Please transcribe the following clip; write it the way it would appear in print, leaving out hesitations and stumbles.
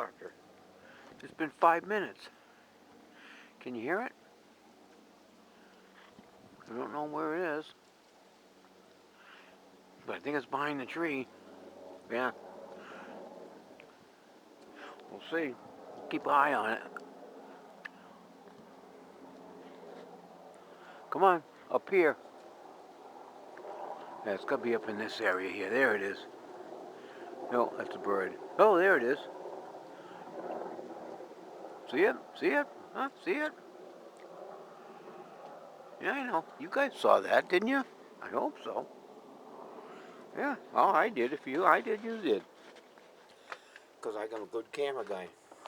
helicopter. It's been 5 minutes. Can you hear it? I don't know where it is. But I think it's behind the tree. Yeah. We'll see. Keep an eye on it. Come on, up here. Yeah, it's got to be up in this area here. There it is. No, that's a bird. Oh, there it is. See it? See it? Huh? See it? Yeah, I know. You guys saw that, didn't you? I hope so. Yeah. Oh, I did. If I did, you did. Because I'm a good camera guy.